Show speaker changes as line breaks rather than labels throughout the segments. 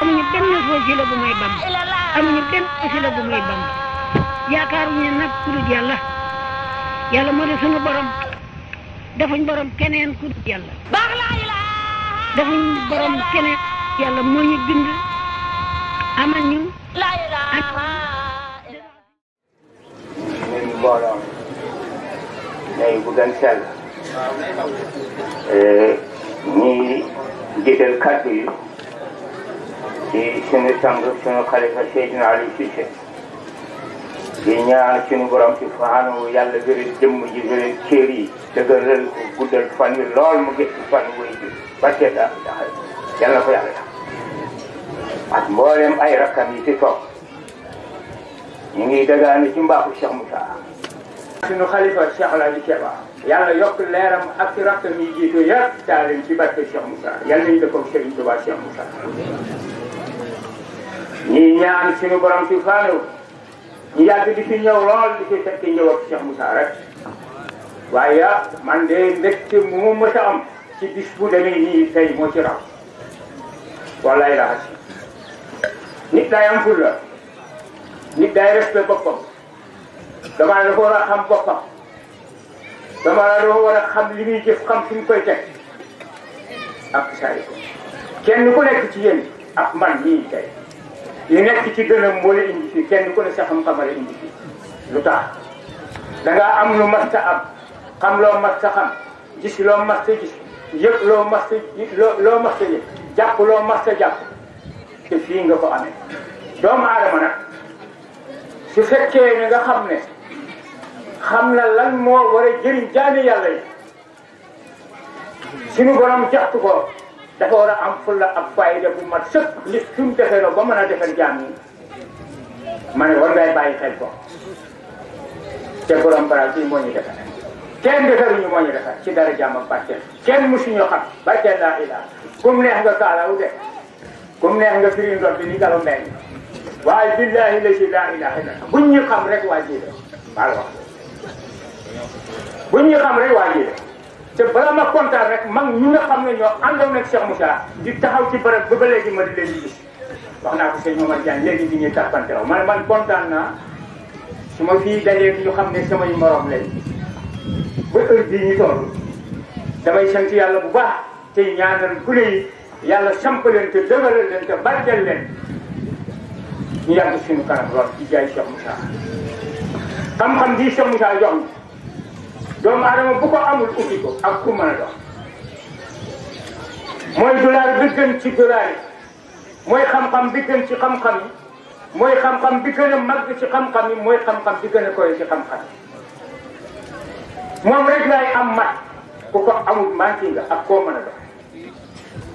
amuñu benn wasila bu may Bamba amuñu benn wasila bu may Bamba yaakaaruñu nag ku dul yàlla yàlla moo di sunu borom defuñ borom keneen ku dul yàlla defuñ borom keneen yàlla moo ñu bind amal ñu
ñun mbooloo nay bu gën sell ñi jiital kàddu yi ci sunu sang sunu xalifa Seydina Ali Cissé di ñaan sunu borom subhanahu yàlla wéral jëmm ji wéral cër yi dëgëral ko guddal fan yi lool mu gis fan wuy bi barke daa daxal yàlla ko yàlla tax ak mboolem ay rakkam yi ci toog ñu ngi dagaane ci mbaaxu Cheikh Moussa sunu xalifa Cheikh Alaaji Keba yàlla yokk leeram ak ci rakkam yi jiitu yëpp taaleen ci barke Cheikh Moussa yàlla nañu dëkkoog Serigne Touba Cheikh Moussa ñi ñaan sunu borom subhanahu ñu yàgg di fi ñëw lool di fi fekk ñëw ak Cheikh Moussa rek waaye man de mbégte mu mës a am ci bis bu demee nii tey moo ci raw wallaay la xasi nit day am fulla nit day respect boppam dama dafa war a xam boppam dama dafa war a xam li muy jëf xam fi mu koy teg ak saari ko kenn ku nekk ci yéen ak man nii tey li nekk ci gënam moo la indi fii kenn ku ne sa xam-xamal la indi fii lu tax dangaa am lu mas ta am xam loo mas ta xam gis loo mas ta gis yëg loo mas ta loo mas ta yëg jàpp loo mas ta jàpp te fii nga ko amee doomu aadama nag su fekkee ne nga xam ne xam na lan moo war a jëriñ jaami yàlla yi suñu borom jaxtu ko dafa war a am fulla ak fayda bu mat sëkk nit fi mu defee ba mën a defar jaam yi ma ne war ngay bàyyi xel ko te borom bara bii moo ñu defar kenn defaruñu moo ñu defar ci dara jaam ak barkeel kenn musuñu xam barkeel laa ilaa kum neex nga kaalawu de kum neex nga firi ndox bi ni galo mbeng waaye billahi la si laa ilaha illa buñ ñu xam rek waa ji de maa la wax buñ ñu xam rek waa ji de te bala ma kontaan rek mag ñu nga xam ne ñoo àndoon ak Cheikh Moussa di taxaw ci bërëb ba léegi ma di leen di gis wax naa ko sëñ Omar Diagne léegi di ñuy tàppante raw man kontaan naa su ma fii dajee ñu xam ne samay morom lañ ba heure bii ñu toll damay sant yàlla bu baax te ñaanal gune yi yàlla samp leen te dëgëral leen te barkeel leen ñu yàgg suñu kanam lool ci jaay Cheikh Moussa xam-xam bii Cheikh Moussa jox ñu doomu aadama bu ko amul uti ko ak ku mën a dox mooy dollar bi gën ci dollar yi mooy xam-xam bi gën ci xam-xam yi mooy xam-xam bi gën a màgg ci xam-xam yi mooy xam-xam bi gën a koy ci xam-xam yi moom rek laay am mat ku ko amul manqué nga ak koo mën a dox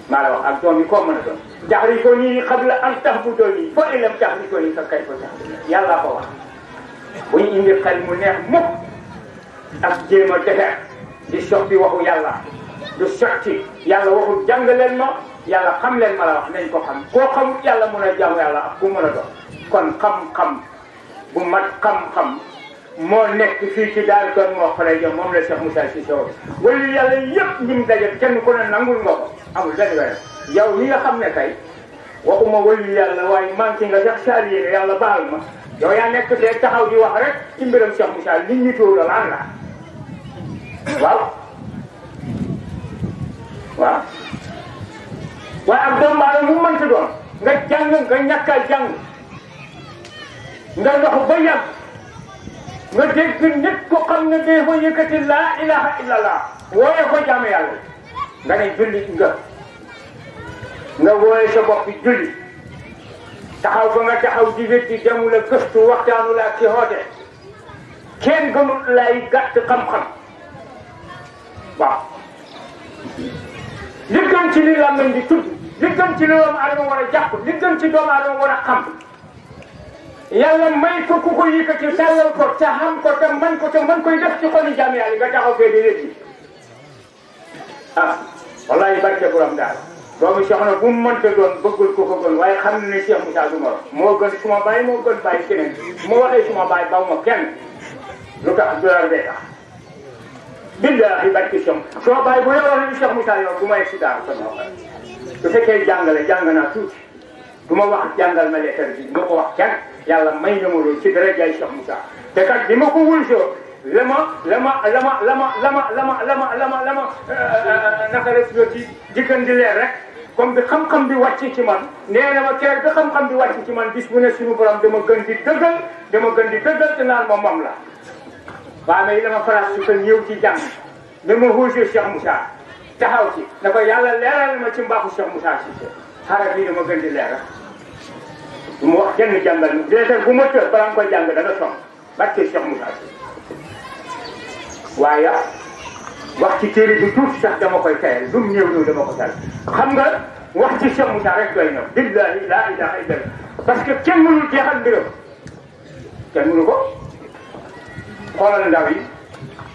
maa la wax ak doom yi koo mën a dox jaxri ko nii xam la am tax bu doon yi foo ilam jaxri ko nii sa kay ko tax yàlla ko wax bu ñu indi xel mu neex mukk ak jéem a defar di soppi waxu yàlla du sotti yàlla waxul jàng leen ma yàlla xam leen ma la wax nañ ko xam koo xamul yàlla mun a jaamu yàlla ak ku mën a doon kon xam-xam bu mat xam-xam moo nekk fii ci daal kon moo xale jëm moom la Cheikh Moussa Cissé woon wala yàlla yëpp ñi mu daje kenn ku ne nangul nga ko amul benn benn yow mi nga xam ne tey waxuma wala yàlla waaye manqué nga sax saal yéene yàlla baal ma yow yaa nekk fee taxaw di wax rek ci mbiram Cheikh Moussa nit ñi tóor la lan la waaw waaw waaye ak doomu aadama mu mënti doon nga jàng nga ñàkk a jàng nga dox ba yàgg nga dégg nit ko xam ne day fa yëkkati laa ilaha illallah wooye ko jaamu yàlla nga ne julli nga wooye sa bopp julli taxaw ba nga taxaw di wéddi demul a gëstu waxtaanu la ak ci xoote kenn gënul lay gàtt xam-xam waaw li gën ci li làmmiñ di tudd li gën ci li doomu aadama war a jàpp li gën ci doomu aadama war a xam yàlla may ko ku ko yëkkati sàllal ko te xam ko te man ko te man koy def ci xoli jaam yàlla nga taxaw fee di wéddi ah wallahi barke borom daal doomu soxna bu mu mënta doon bëggul ko ko gën waaye xam ne Cheikh Moussa du morom moo gën suma baay moo gën baay keneen bu ma waxee suma baay baw ma kenn lu tax dollar bee tax billahi barke suma baay bu yoroon ni Cheikh Moussa yoon bu ma egg si daal sama wax su fekkee jàngale jàng naa tuuti du ma wax jàngal ma lettre bi du ma ko wax kenn yàlla may na ma loolu ci darajaay Cheikh Moussa te kat bi ma ko wulsoo lama naka la ci diggante leer rek comme bi xam-xam bi wàcc ci man nee na ma keer bi xam-xam bi wàcc ci man bis bu ne suñu borom dama gën di dëggal te naan ma moom la waaw mais dama faral su ko ñëw ci jàng dama wulsoo Cheikh Moussa taxaw ci na ko yàlla leeral ma ci mbaaxu Cheikh Moussa Cissé xaaral bii dama gën di leer du ma wax kenn jàngal ma déedéet bu ma tër balaa nga koy jàng da nga sonn barke Cheikh Moussa Cissé waaye wax ci téere bi tuuti sax dama koy tayal lu mu néew dama ko tal xam nga wax ci Cheikh Moussa rek doy na billahi la ilaha illallah parce que kenn mënul jeexal mbiram kenn mënu ko xoolal ndaw yi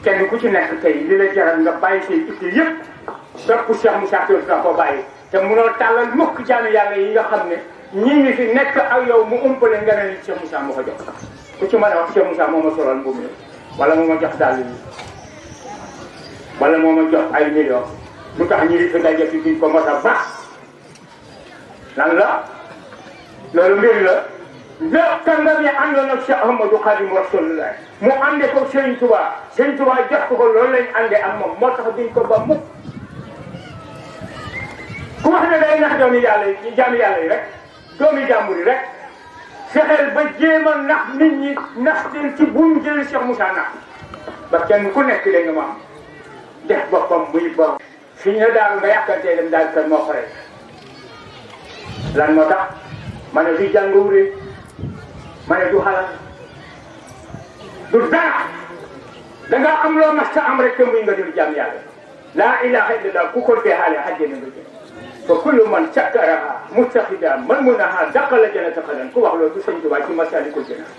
kenn ku ci nekk tey li la jaral nga bàyyi say itte yëpp topp Cheikh Moussa Touré nga ko bàyyi te mënoo tàllal mukk jaanu yàlla yi nga xam ne ñii ngi fi nekk ak yow mu umpale nga ne Cheikh Moussa moo ko jox ku ci mën a wax Cheikh Moussa moo ma solal mbubb mi wala moo ma jox dàll yi wala moo ma jox ay millions lu tax ñu fi daje fi duñ ko mos a baax lan la loolu mbir la lépp kàngam yi àndoon ak Cheikh Ahmadou Khadim Rasulullah mu ànde ko Serigne Touba Serigne Touba jox ko loolu lañ ànde ak moom moo tax duñ ko ba mukk ku wax ne day nax doomi yàlla yi jaami yàlla yi rek doomi jàmbur yi rek fexeel ba jéem a nax nit ñi nax leen ci buum jëli Cheikh Moussa nax ba kenn ku nekk da nga ma am def boppam muy borom fi ñu ne daal nga yàkkantee dem daal kan moo xore lan moo tax ma ne du jàngawure ma ne du xalal du dara da nga am loo mas ta am rek te muy nga dul jàmm yàlla laa ilaha illallah ku ko deexaale xajjana nga jëm fa kullu man sakkaraha muttaxida man munaha daqala jannata xadan ku wax loolu du sëñ Tuubaa ci Masaalikul Jinaan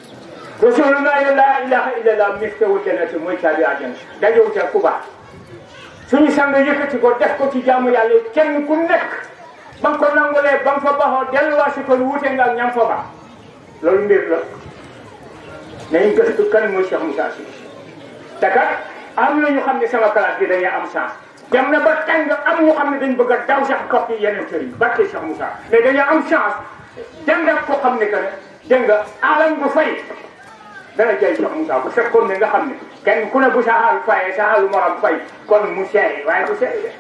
rasulullah laa ilaha illallah miftahul jannati mooy caabi àjjana dajow ca ku baax suñu sang yëkkati ko def ko ci jaamu yàlla kenn ku nekk ba nga ko nangulee ba nga fa baxoo delluwaat si ko wuute nga ak ñam fa baax loolu mbir la nañ gëstu kan mooy Cheikh Moussa Cissé te kat am na ñu xam ne sama classe bi dañuy am chance dem na ba tàng am ñu xam ne dañ bëgg a daw sax topp yi yeneen sëriñ barke Cheikh Moussa mais dañuy am chance dem nga ko xam ne que ne dégg nga alam bu fay dana jël Cheikh Moussa bu fekkoon ne nga xam ne kenn ku ne bu sa xaal fayee sa xaalu morom fay kon mu seey waaye bu seey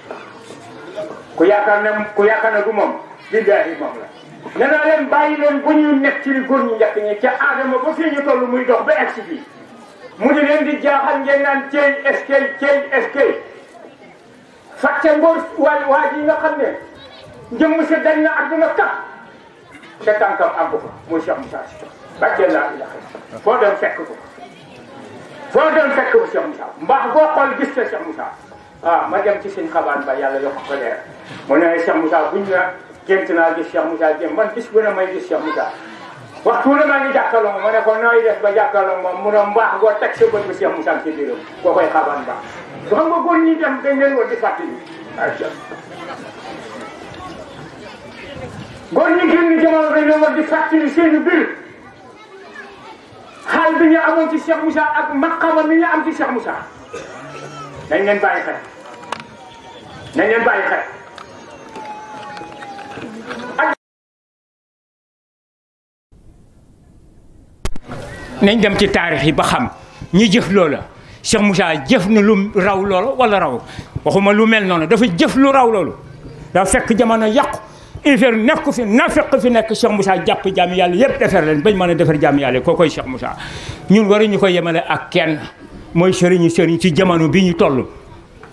ku yaakaar ne du moom billaahi moom la nee naa leen bàyyi leen bu ñuy nekk ci li góor ñu njëkk ñi ca aadama ba fii ñu toll muy dox ba egg si fii mu di leen di jaaxal ngeen naan ceey eskay fàtte ngóor waa ji nga xam ne njëmm si dañ na àdduna kat te tànkam àggu fa muy Cheikh Moussa Cissé bàccee laa ilaha foo doon fekk ko Cheikh Moussa mbaax boo xool gis ca Cheikh Moussa ma dem ci seen xabaan ba yàlla yokk ko leer mu ne Cheikh Moussa buñ na gént naa gis Cheikh Moussa jëm man gis bu ne may gis Cheikh Moussa waxtu la maa ngi jàkkaarloo ma ne ko nooy def ba jàkkaarloo moom mu ne mbaax boo teg sa bët ba Cheikh Moussa ci biiram koo koy xabaan ba su xam nga góor ñi dem dañ leen war di fàttali góor ñi génn jamono dañ leen war di fàttali seeni biir xaal bi ñu amoon ci Cheikh Moussa ak maqama mi ñu am ci Cheikh Moussa nañ leen bàyyi xel nañ dem ci taarix yi ba xam ñi jëf loola Cheikh Moussa jëf na lu raw loola wala raw waxuma lu mel noonu dafa jëf lu raw loolu dafa fekk jamono yàqu ifeer nekk ko fi nafeq fi nekk Cheikh Moussa jàpp jaami yàlla yëpp defar leen bañ mën a defar jaami yàlla koo koy Cheikh Moussa ñun waruñu ko yemale ak kenn mooy sëriñ ci jamono bi ñu toll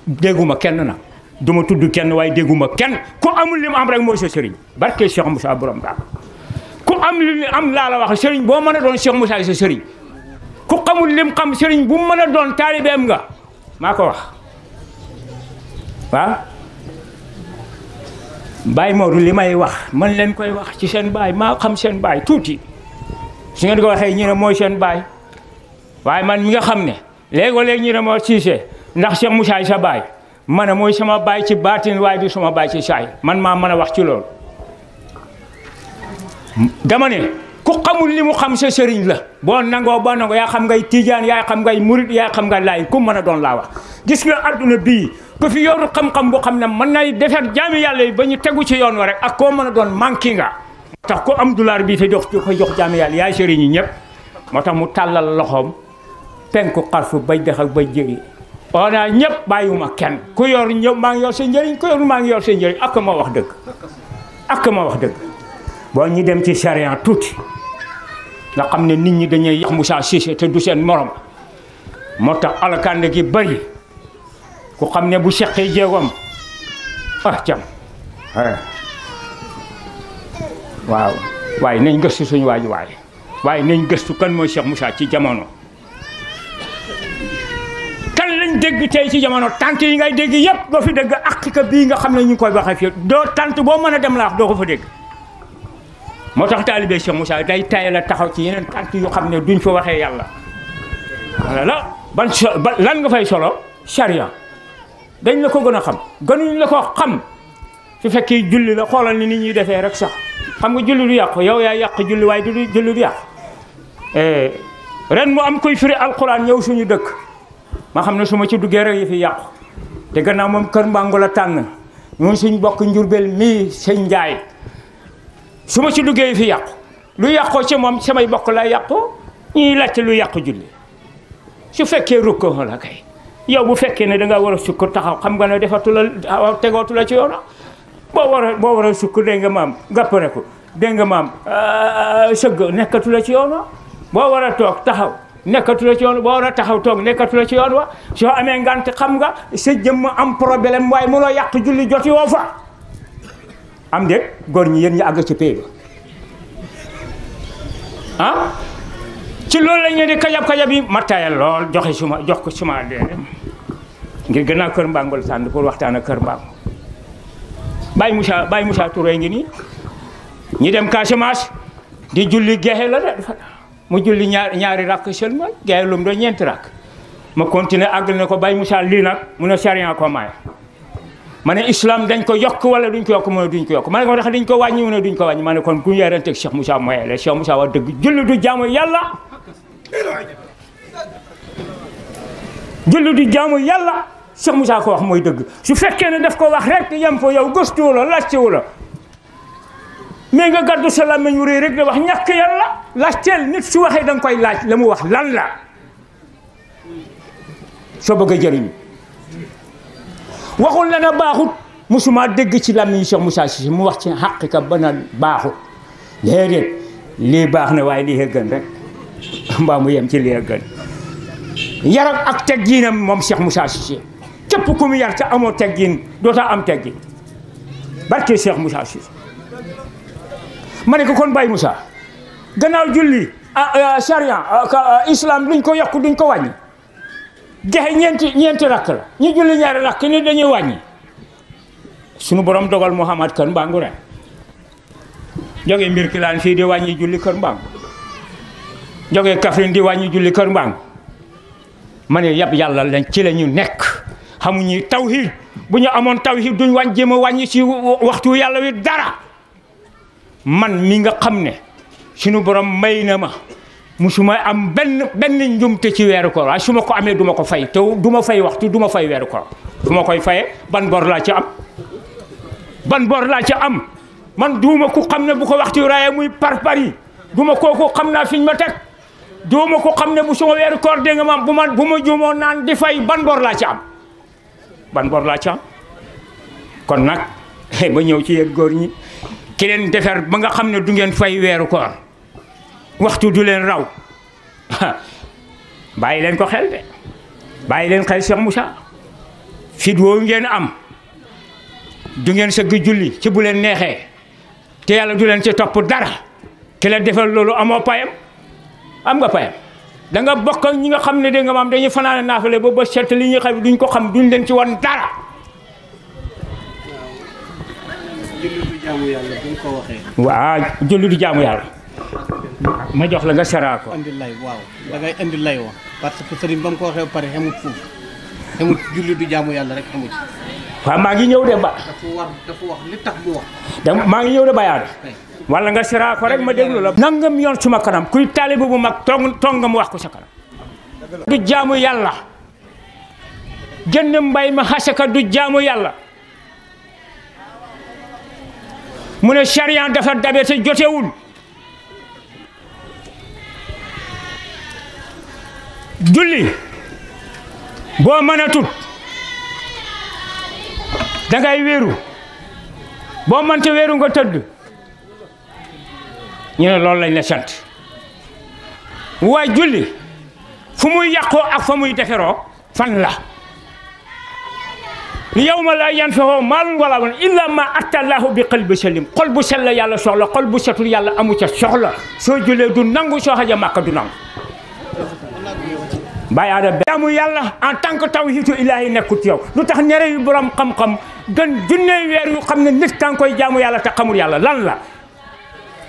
dégguma kenn nag du ma tudd kenn waaye dégguma kenn ku amul li mu am rek mooy sa sëriñ barke Cheikh Moussa borom daal ku am li am laa la wax sëriñ boo mën a doon Cheikh Moussa sa sëriñ ku xamul lim xam sëriñ bu mën a doon taalibeem nga maa ko wax waaw Baye Modou li may wax man leen koy wax ci seen baay maa xam seen baay tuuti su ngeen ko waxee ñu ne mooy seen baay waaye man mi nga xam ne léegoo-léeg ñu ne moo Cissé ndax Cheikh Moussa sa baay ma ne mooy sama baay ci baatin waaye du sama baay ci saay man maa mën a wax ci loolu dama ne ku xamul li mu xam sa sëriñ la boo nangoo yaa xam ngay tijaan yaa xam ngay murit yaa xam nga laay ku mën a doon laa wax gis nga adduna bii ku fi yoru xam-xam boo xam ne mën nay defar jaami yàlla yi ba ñu tegu ci yoon wa rek ak koo mën a doon manqué nga
tax ko am dollar bi te jox ko jox jaam yàlla yaay sëriñ ñi ñëpp moo tax mu tàllal loxoom penku xarfu bay dex ak bay jëri ona ñëpp bàyyiwuma kenn ku yor ñëpp maa ngi yor sa njëriñ ku yor maa ngi yor sa njëriñ ak ma wax dëgg ak ma wax dëgg boo ñu dem ci charia tuuti nga xam ne nit ñi dañuy yàq Moussa Cissé te du seen morom moo tax alakande gi bëri ku xam ne bu seqee jéegoom cam waaw waaye nañ gëstu suñu waaju waaye nañ gëstu kan mooy Cheikh Moussa ci jamono kan lañ dégg tey ci jamono tant yi ngay dégg yëpp doo fi dégg akika bii nga xam ne ñu ngi koy waxee fii doo tant boo mën a dem laax doo ko fa dégg moo tax taalibe Cheikh Moussa day tay la taxaw ci yeneen tant yu xam ne duñ fa waxee yàlla wala lan nga fay solo charia dañ la ko gën a xam gënuñ la ko xam su fekkee julli la xoolal ni nit ñuy defee rek sax xam nga julli du yàqu yow yaa yàq julli waaye du julli du yàqu ren mu am koy firi alquran ñëw suñu dëkk ma xam ne su ma ci duggee rek yi fi yàqu te gannaaw moom kër Mbango la tànn ñun suñ bokk njurbel mii sëñ Njaay su ma ci duggee yi fi yàqu lu yàqoo ci moom samay bokk la yàqu ñuy laajte lu yàqu julli su fekkee rukkoo la kay yow bu fekkee ne da nga war a sukk taxaw xam nga ne defatu la tegootu la ci yoon boo war a sukk dégg nga maam gàppare ko dégg nga maam sëgg nekkatu la ci yoon wa boo war a toog taxaw nekkatu la ci yoon boo war a taxaw toog nekkatu la ci yoon wa soo amee ngant xam nga sa jëmm am problème waaye mënoo yàq julli joti woo fa am déet góor ñi yéen ñu àgg ci pay ba ci loolu la ñu di kajab yi ma tayal lool jox ko suma leen ngir gannaaw kër Mbangol sànd pour waxtaan ak kër Mbango Baye Moussa Touré ngi nii ñi dem Casamance di julli gexe la de mu julli ñaari rakk seulement gexe lu mu doon ñeenti rakk ma continuer àggal ne ko Baye Moussa lii nag mu ne charia ko maye ma ne islam dañ ko yokk wala duñ ko yokk mu ne duñ ko yokk ma ne ko ndax dañ ko wàññi mu ne duñ ko wàññi ma ne kon ku yaranteeg Cheikh Moussa moye la Cheikh Moussa wax dëgg julli du jaamu yàlla julli du jaamu yàlla Cheikh Moussa ko wax mooy dëgg su fekkee ne daf ko wax rek yem fa yow gëstuwu la laajtewu la mais nga gàddu sa làmmiñ wu rëy rek da wax ñàkk yàlla laajteel nit su waxee da nga koy laaj la mu wax lan la soo bëgg a jëriñ waxul la na baaxut musuma dégg ci làmmiñ Cheikh Moussa Cissé mu wax ci xaqiqa ba na baaxut déedéet lii baax na waaye lii a gën rek mbaa mu yem ci lii a gën yaram ak tegginam moom Cheikh Moussa Cissé képp ku mu yar te amoo teggin dootaa am teggin barke Cheikh Moussa Cissé ma ne ko kon Baye Moussa gannaaw julli charia islam duñ ko yokk duñ ko wàññi gexe ñeenti rakk la ñu julli ñaari rakk ni dañuy wàññi sunu borom dogal Mouhamad kër Mbango ren jógee mbir ki laan fii di wàññi julli kër Mbango jógee Kaffrine di wàññi julli kër Mbango ma ne yab yàlla lañ ci la ñu nekk xamuñu tawhid bu ñu amoon tawhid duñ wàññi jéem a wàññi ci waxtu yàlla wi dara man mi nga xam ne sunu borom may na ma musuma am benn njumte ci weeru koor waaye su ma ko amee du ma ko fay te du ma fay waxtu du ma fay weeru koor fu ma koy fayee ban bor laa ci am ban bor laa ci am man duuma ku xam ne bu ko waxtu raaye muy parpari duma kooku xam naa fiñ ma teg duuma ko xam ne bu suma weeru koor dégg nga maam bu ma juumoon naan di fay ban bor laa ci am ban bor laa ci am kon nag ba ñëw ci yéen góor ñi ki leen defar ba nga xam ne du ngeen fay weeru koor waxtu du leen raw bàyyi leen ko xel de bàyyi leen xel Cheikh Moussa fit woowu ngeen am du ngeen sëgg julli ci bu leen neexee te yàlla du leen ci topp dara ki leen defal loolu amoo payam am nga payam da nga bokk ak ñi nga xam ne dégg nga maam dañuy fanaane naafale ba set li ñuy xam duñ ko xam duñ leen ci wan dara.
julli du jaamu yàlla buñ ko waxee.
waaw julli du jaamu yàlla. ma jox la nga saraa ko.
indi lay waaw da ngay indi lay wax parce que sëriñ ba mu ko waxee ba pare xamut foofu xamut julli du jaamu yàlla rek xamut.
waaw maa ngi ñëw de ba.
dafa wax li tax mu wax.
donc maa ngi ñëw de bayaat. wala nga saraa ko rek ma déglu la. nangam yoon suma kanam kuy taalibe bu mag tong nga mu wax ko sa kanam. du jaamu yàlla. jënd mbay ma xasaka du jaamu yàlla. mu ne charia dafa dabe te jotewul julli boo mën a tut dangay wéeru boo mënta wéeru nga tëdd ñu ne loolu lañ la sant waaye julli fu muy yàqoo ak fa muy deferoo fan la yawma laa yanfa'u maalun wala banuun illa ma ataa Allahu bi qalbin salim xol bu sell la yàlla soxla xol bu setul yàlla amu ca soxla soo jullee du nangu soo xaja màkka du nangu bàyyi aada jaamu yàlla en tant que tawhidu ilaahi nekkut yow lu tax ñere yu borom xam-xam gën junney weer yu xam ne nit kan koy jaamu yàlla te xamul yàlla lan la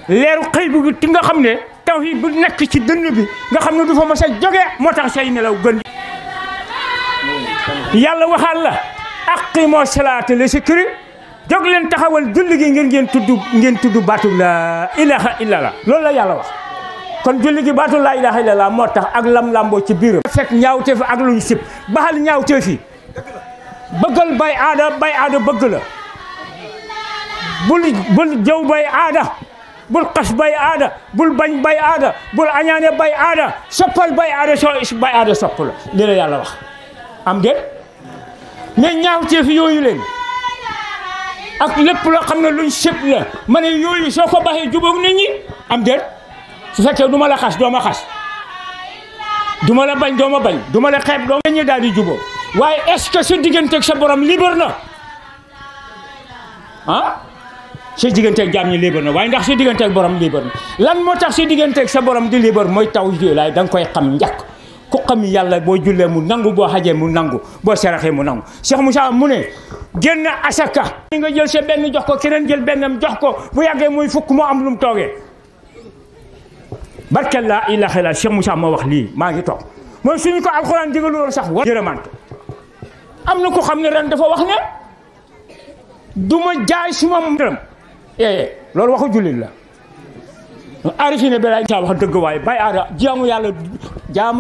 leeru xëy bi ti nga xam ne tawhid bu nekk ci dënn bi nga xam ne du fa mos a jógee moo tax say nelaw gën yàlla waxal la aqimoo salaata li zikri jóg leen taxawal julli gi ngeen tudd baatu la ilaha illallah loolu la yàlla wax kon julli gi baatu laa ilaha illallah moo tax ak lam-lamboo ci biiram fekk ñaawteef ak luñ sib baxal ñaawteef yi bëggal bay aada bëgg la bul jëw bay aada bul xas bay aada bul bañ bay aada bul añaane bay aada soppal bay aada soo bay aada sopp la li la yàlla wax am déet mais ñaawteef yooyu leen ak lépp loo xam ne luñ sib la ma ne yooyu soo ko baxee jubóog nit ñi am déet su fekkee du ma la xas doo ma xas du ma la bañ doo ma bañ du ma la xeeb doo ma ñi daal di jubóo waaye est-ce que sa digganteeg sa borom libre na ah sa digganteeg jaam ñi libre na waaye ndax sa digganteeg borom libre na lan moo tax sa digganteeg sa borom di libre mooy taw ji laay da nga koy xam njëkk ku xam yàlla boo jullee mu nangu boo xajee mu nangu boo saraxee mu nangu Cheikh Moussa mu ne génn asaka nga jël sa benn jox ko keneen jël bennam jox ko bu yàggee muy fukk moo am lu mu toogee barke laa ilaaha illallaah Cheikh Moussa moo wax lii maa ngi toog mooy suñu ko alxuraan digalu woon sax war yërëmante am na ko xam ne ren dafa wax ne du ma jaay suma dërëm loolu waxu jullit la arifine bi lay wax dëgg waaye bay aada jaamu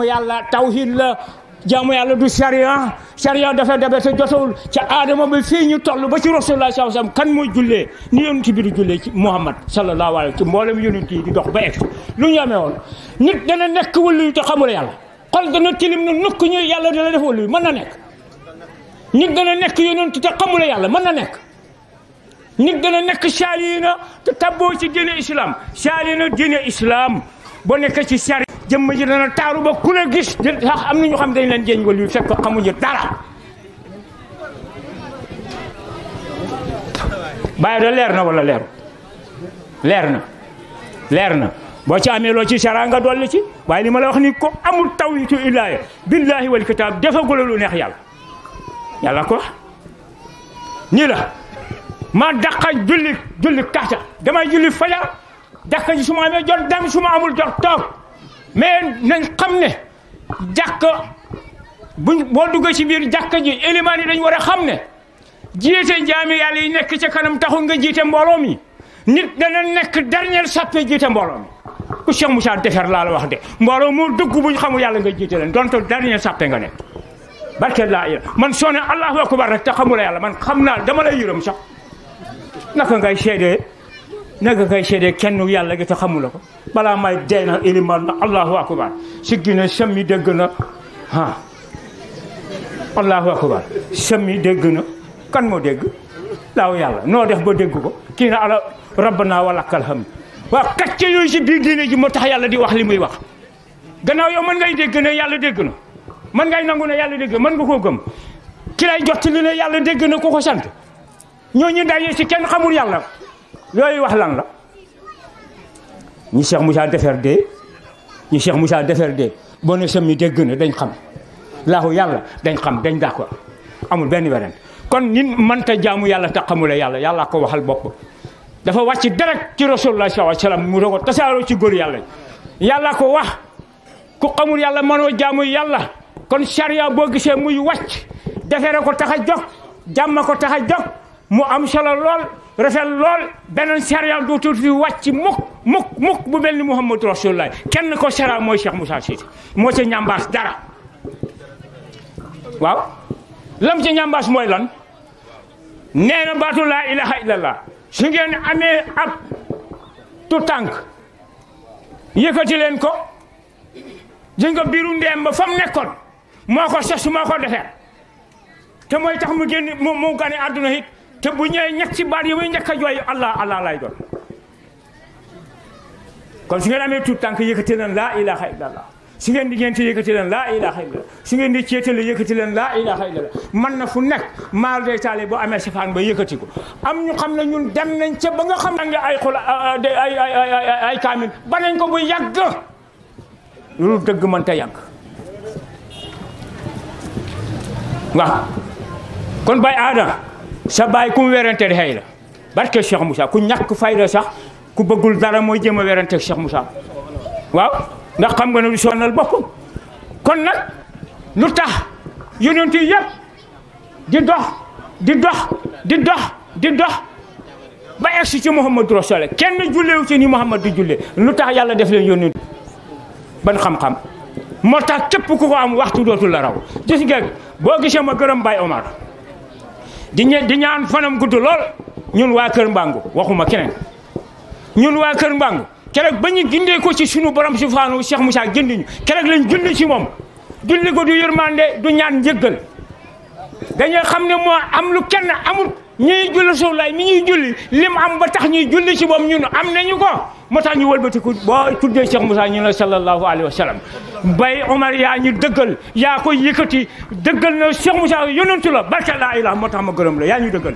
yàlla tawhid la jaamu yàlla du sariya dafa dabe te jotawul ca aadama ba fii ñu toll ba ci rasulullah sallallahu alayhi wasallam kan mooy jullee ni yonent bi di jullee ci Muhammad sallallahu alayhi ci mboolem yonent yi di dox ba egg lu ñu amee woon nit dana nekk wëllu te xamul yàlla xol dana tilim na nukk ñu yàlla dana def wëllu mën na nekk nit dana nekk yonent te xamul yàlla mën na nekk nit dana nekk saaliina te tabboo ci diine islam saaliina diine islam boo nekk ci sari jëmm ji dana taaru ba ku la gis sax am na ñu xam dañ leen jéñ wala yu fekk xamuñu dara bàyyi da leer na wala leeru leer na boo ci amee loo ci sara nga dolli ci waaye li ma la wax ni ko amul tawhidu illaahi billahi wal kitaab defagula lu neex yàlla ko nii la ma daqa julli kaata damay julli fajar jàkka ji su ma amee jot dem su ma amul jot toog mais nañ xam ne jàkka boo duggee ci biir jàkka ji élimaan yi dañ war a xam ne jiite jaami yàlla yi nekk ca kanam taxul nga jiite mbooloo mi nit dana nekk dernier sappe jiite mbooloo mi ku Cheikh Moussa defer laa la wax de mbooloo moo dugg buñ xamul yàlla nga jiite leen donte dernier sappe nga nekk barke laa man soo ne allahu akbar rek te xamula yàlla man xam naa dama lay yërëm sax naka ngay seedee kenn yàlla gi te xamula ko balaa may dee na iliman na allahu akbar siggi na semmi dégg na allahu akbar semmi dégg na kan moo dégg laaw yàlla noo def ba dégg ko kii na ala rabbana wa lakal hamd waaw kacce yooyu si biir diine ji moo tax yàlla di wax li muy wax gannaaw yow mën ngay dégg ne yàlla dégg na mën ngay nangu ne yàlla dégg mën nga koo gëm ki lay jot li ne yàlla dégg na ku ko sant ñooñu daje si kenn xamul yàlla yooyu wax lan la ñi Cheikh Moussa defer de boo ne sami dégg na dañ xam laahu yàlla dañ xam dañ d'accord amul benn werante kon nit mënta jaamu yàlla te xamula yàlla ko waxal bopp dafa wàcc direct ci rasulullah sallallahu alayhi wasallam mu dogo tasaaroo ci góor yàlla ko wax ku xamul yàlla mënoo jaamu yàlla kon charia boo gisee muy wàcc defere ko tax a jóg jàmm ko tax a jóg mu am solo lool rafet lool beneen charia dootul fi wàcc mukk bu mel ni Muhammadu Rasulullah kenn ko charia mooy Cheikh Moussa Cissé moo ca ñambaas dara waaw lam ca ñambaas mooy lan nee na baatu laa ilaha illallah su ngeen amee ab tu tànk yëkkati leen ko gis nga biiru ndeem ba fa mu nekkoon moo ko sos moo ko defee te mooy tax mu génn mu gane àdduna it te bu ñëwee ñett ci baat yi muy njëkk a jooy allah allah lay doon kon su ngeen amee tu tànk yëkkati leen laa ilaha illallah su ngeen di ngénte yëkkati leen laa ilaha illallah su ngeen di ceetale yëkkati leen laa ilaha illallah man na fu nekk maal day taale boo amee safaan ba yëkkati ko am ñu xam ne ñun dem nañ ca ba nga xam ne ay xol ay kaamil ba nañ ko bu yàgg loolu dëgg mën ta yàgg waaw kon bay aada sa baay ku mu werante de xëy la barke Cheikh Moussa ku ñàkk fayda sax ku bëggul dara mooy jëm a werante ak Cheikh Moussa waaw ndax xam nga ne du sonal boppam kon nag lu tax yonent yi yëpp di dox di dox di dox di dox ba egsi ci Muhammadu Rasul kenn jullewu ci ni Muhammad di jullee lu tax yàlla def leen yonent ban xam-xam moo tax képp ku ko am waxtu dootul la raw gis nga boo gisee ma gërëm Baye Omar di ñaan fanam gudd lool ñun waa Kër Mbangu waxuma keneen ñun waa Kër Mbangu keroog ba ñu gindee ko ci sunu borom subhanahu Cheikh Moussa gindiñu keroog lañ julli ci moom julli ko du yërmande du ñaan njëggal dañoo xam ne moo am lu kenn amul ñuy julli Rasulullaah mi ñuy julli lim am ba tax ñuy julli ci moom ñun am nañu ko moo tax ñu wëlbatiku boo tuddee Cheikh Moussa ñu ne sallallahu alayhi wa sallam Baye Omar yaa ñu dëggal yaa koy yëkkati dëggal na Cheikh Moussa yonentu la barke laa ilaha moo tax ma gërëm la yaa ñu dëggal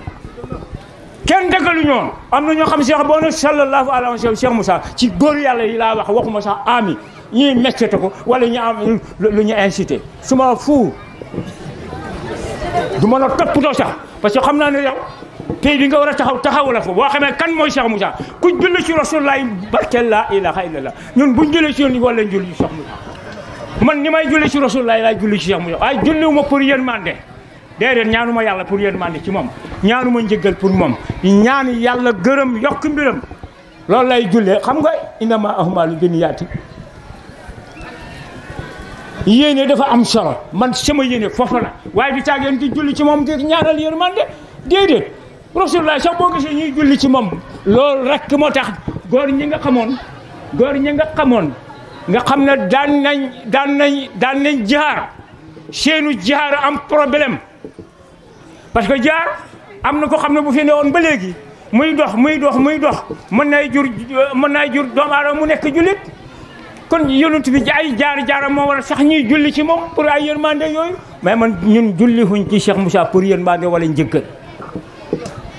kenn dëggalu ñoon am na ñoo xam Cheikh boo ne sallallahu alayhi wa sallam Cheikh Moussa ci góor yàlla yi laa wax waxuma sax ami ñuy meccete ko wala ñu am lu ñu incité su ma fu du mën a toppatoo sax parce que xam naa ne yow tey bi nga war a taxaw la fa boo xamee kan mooy Cheikh Moussa ku julli ci Rasulullah barke laa ilaha illallah ñun buñ julli ci yoon wala julli ci Cheikh Moussa man ni may julli ci Rasulullah laay julli ci Cheikh Moussa waaye julliwuma pour yërmande déedéet ñaanuma yàlla pour yërmande ci moom ñaanuma njëggal pour moom ñaan yàlla gërëm yokk mbiram loolu lay jullee xam nga innama ahmaalu binniyaati yéene dafa am solo man sama yéene foofu la waaye di taageen di julli ci moom di ñaanal yërmande déedéet Rasulullah sax boo gisee ñuy julli ci moom loolu rek moo tax góor ñi nga xamoon nga xam ne daan nañ jihaar seenu jihaar am problème parce que jaar am na ko xam ne bu fi newoon ba léegi muy dox mën nay jur doomu aadama mu nekk jullit kon yonent bi ay jaaram moo war a sax ñuy julli ci moom pour ay yërmande yooyu mais man ñun julli huñ ci Cheikh Moussa pour yërmande wala njëggal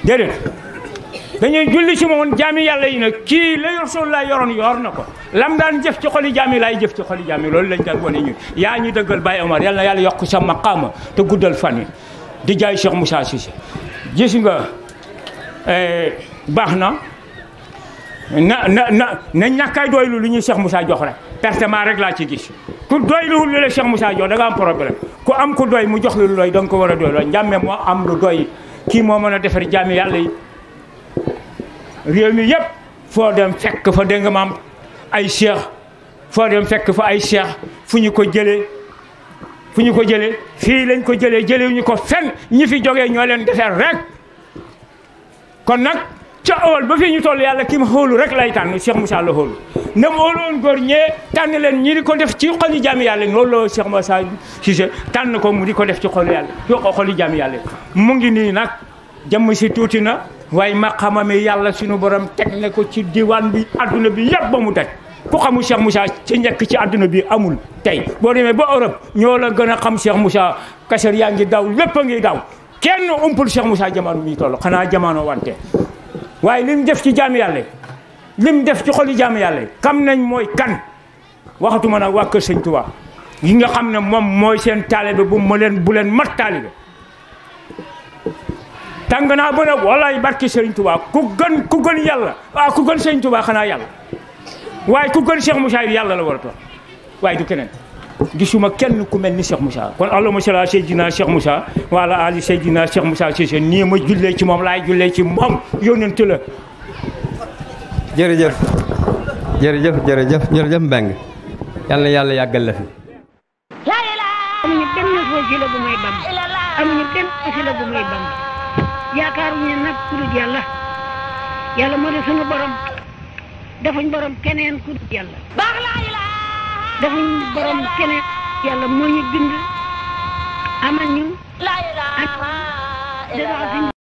déedéet dañuy julli ci moom jaami yàlla yi nag kii la Rasulullah yoroon yor na ko lam daan jëf ci xoli jaami laay jëf ci xoli jaami loolu lañ daan wane ñun yaa ñu dëggal Baye Omar yàlla na yàlla yokk sa maqaama te guddal fan yi di jaay Cheikh Moussa Cissé gis nga baax na ñàkkaay doylu lu ñuy Cheikh Moussa jox rek pertement rek laa ci gis ku doyluwul lu la Cheikh Moussa jox da nga am problème ku am ku doy mu jox lu doy da nga ko war a doy loolu njàmme moo am lu doy kii moo mën a defar jaami yàlla yi réew mi yëpp foo dem fekk fa dégg nga maam ay cheikh foo dem fekk fa ay cheikh fu ñu ko jëlee fii lañ ko jëlee ñu ko fenn ñi fi jógee ñoo leen defar rek kon nag ca ëwal ba fii ñu toll yàlla ki ma xoolu rek lay tànn Cheikh Moussa la xoolu na mu xooloon góor ñee tànn leen ñi di ko def ci xoli jaami yàlla loolu la Cheikh Moussa Cissé tànn ko mu di ko def ci xolu yàlla ci xoli jaami yàlla mu ngi nii nag jëmm si tuuti na waaye maqamam yàlla suñu borom teg na ko ci diwaan bi adduna bi yëpp ba mu daj ku xamul Cheikh Moussa ci njëkk ci adduna bi amul tey boo demee ba Europe ñoo la gën a xam Cheikh Moussa kaset yaa ngi daw lépp a ngi daw kenn umpul Cheikh Moussa jamono mi toll xanaa jamono wante waaye li mu def ci jaami yàlla li mu def ci xoli jaami yàlla xam nañ mooy kan waxatuma nag waa kër Sëñ Tuubaa yi nga xam ne moom mooy seen taalibe bu leen mat taalibe tàng naa ba nag walaay barki Sëriñ Tuubaa ku gën yàlla waaw ku gën Sëriñ Tuubaa xanaa yàlla waaye ku gën Cheikh Moussa yàlla la war a toog waaye du keneen gisuma kenn ku mel ni Cheikh Moussa kon allahumma salli ala Seydina Cheikh Moussa wa ala ali Seydina Cheikh Moussa Cissé nii ma jullee ci moom laay jullee ci moom yónnent la.
jërëjëf Mbengue yal na yàlla yàggal la fi.
amuñu benn wasila bu may bam amuñu benn wasila bu may bam yaakaaruñu nag ku dul yàlla yàlla moo di sunu borom defuñ borom keneen ku dul yàlla defuñ borom keneen yàlla moo ñu bind amal ñu ak